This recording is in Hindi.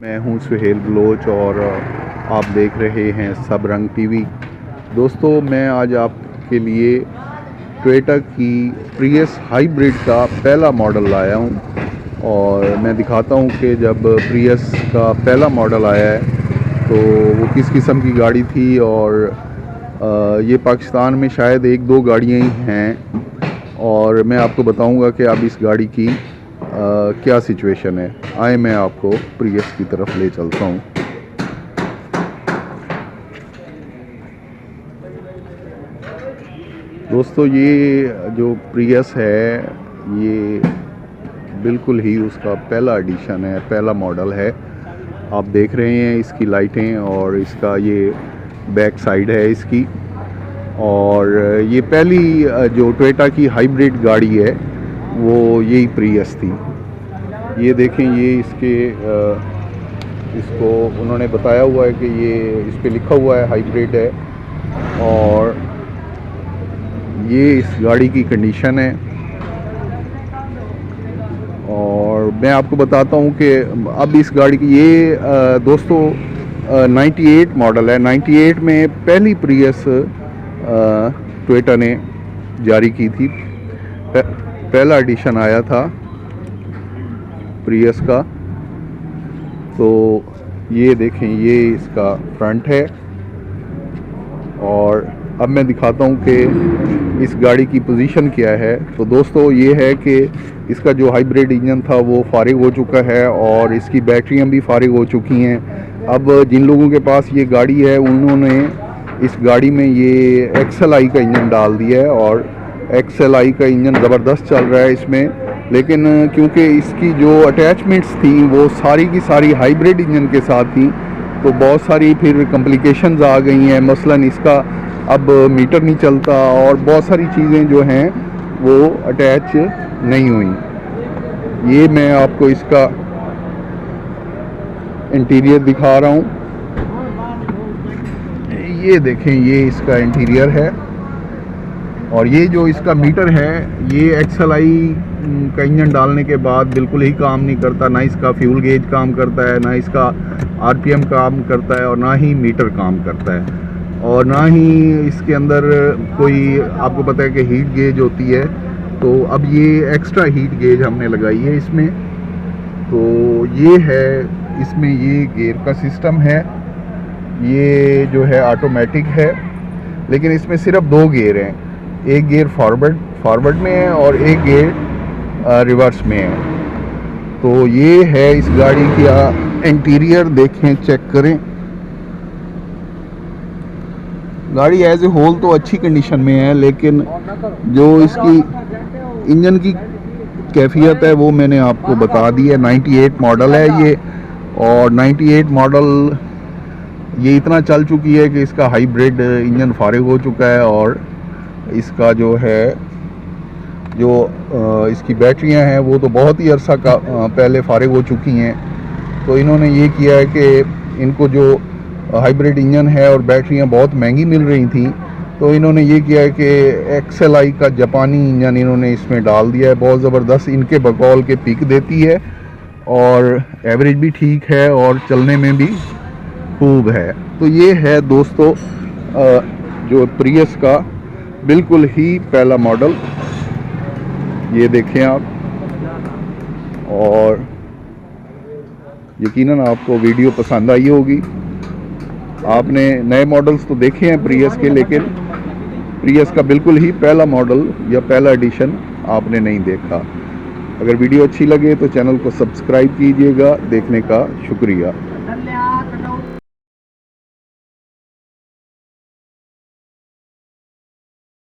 मैं हूं सुहेल बलोच और आप देख रहे हैं सब रंग टीवी। दोस्तों, मैं आज आपके लिए टोयोटा की प्रियस हाइब्रिड का पहला मॉडल लाया हूं और मैं दिखाता हूं कि जब प्रियस का पहला मॉडल आया है तो वो किस किस्म की गाड़ी थी। और ये पाकिस्तान में शायद एक दो गाड़ियां ही हैं और मैं आपको बताऊंगा कि अब इस गाड़ी की क्या सिचुएशन है। आए मैं आपको प्रियस की तरफ ले चलता हूँ। दोस्तों, ये जो प्रियस है ये बिल्कुल ही उसका पहला एडिशन है, पहला मॉडल है। आप देख रहे हैं इसकी लाइटें और इसका ये बैक साइड है इसकी। और ये पहली जो टोयोटा की हाइब्रिड गाड़ी है वो यही प्रियस थी। ये देखें, ये इसको उन्होंने बताया हुआ है कि ये इस पे लिखा हुआ है हाइब्रिड है। और ये इस गाड़ी की कंडीशन है। और मैं आपको बताता हूँ कि अब इस गाड़ी की ये दोस्तों 98 मॉडल है। 98 में पहली प्रियस टोयोटा ने जारी की थी। पहला एडिशन आया था प्रियस का। तो ये देखें, ये इसका फ्रंट है। और अब मैं दिखाता हूँ कि इस गाड़ी की पोजीशन क्या है। तो दोस्तों, ये है कि इसका जो हाइब्रिड इंजन था वो फारिग हो चुका है और इसकी बैटरियाँ भी फारिग हो चुकी हैं। अब जिन लोगों के पास ये गाड़ी है उन्होंने इस गाड़ी में ये XLI का इंजन डाल दिया है और XLI का इंजन ज़बरदस्त चल रहा है इसमें। लेकिन क्योंकि इसकी जो अटैचमेंट्स थी वो सारी की सारी हाइब्रिड इंजन के साथ थी तो बहुत सारी फिर कॉम्प्लिकेशंस आ गई हैं। मसलन इसका अब मीटर नहीं चलता और बहुत सारी चीज़ें जो हैं वो अटैच नहीं हुई। ये मैं आपको इसका इंटीरियर दिखा रहा हूँ। ये देखें, ये इसका इंटीरियर है। और ये जो इसका मीटर है ये XLI का इंजन डालने के बाद बिल्कुल ही काम नहीं करता। ना इसका फ्यूल गेज काम करता है, ना इसका RPM काम करता है और ना ही मीटर काम करता है। और ना ही इसके अंदर कोई, आपको पता है कि हीट गेज होती है। तो अब ये एक्स्ट्रा हीट गेज हमने लगाई है इसमें। तो ये है, इसमें ये गियर का सिस्टम है। ये जो है ऑटोमेटिक है, लेकिन इसमें सिर्फ दो गियर हैं। एक गियर फॉरवर्ड में है और एक गियर रिवर्स में है। तो ये है इस गाड़ी का इंटीरियर। देखें, चेक करें। गाड़ी एज ए होल तो अच्छी कंडीशन में है, लेकिन जो इसकी इंजन की कैफियत है वो मैंने आपको बता दी है। 98 मॉडल है ये। और 98 मॉडल ये इतना चल चुकी है कि इसका हाइब्रिड इंजन फारिग हो चुका है और इसका जो है इसकी बैटरियां हैं वो तो बहुत ही अरसा का पहले फारिग हो चुकी हैं। तो इन्होंने ये किया है कि इनको जो हाइब्रिड इंजन है और बैटरियां बहुत महंगी मिल रही थी तो इन्होंने ये किया है कि XLI का जापानी इंजन इन्होंने इसमें डाल दिया है। बहुत ज़बरदस्त इनके बकौल के पिक देती है और एवरेज भी ठीक है और चलने में भी खूब है। तो ये है दोस्तों जो प्रियस का बिल्कुल ही पहला मॉडल। ये देखें आप। और यकीनन आपको वीडियो पसंद आई होगी। आपने नए मॉडल्स तो देखे हैं प्रियस के, लेकिन प्रियस का बिल्कुल ही पहला मॉडल या पहला एडिशन आपने नहीं देखा। अगर वीडियो अच्छी लगे तो चैनल को सब्सक्राइब कीजिएगा। देखने का शुक्रिया।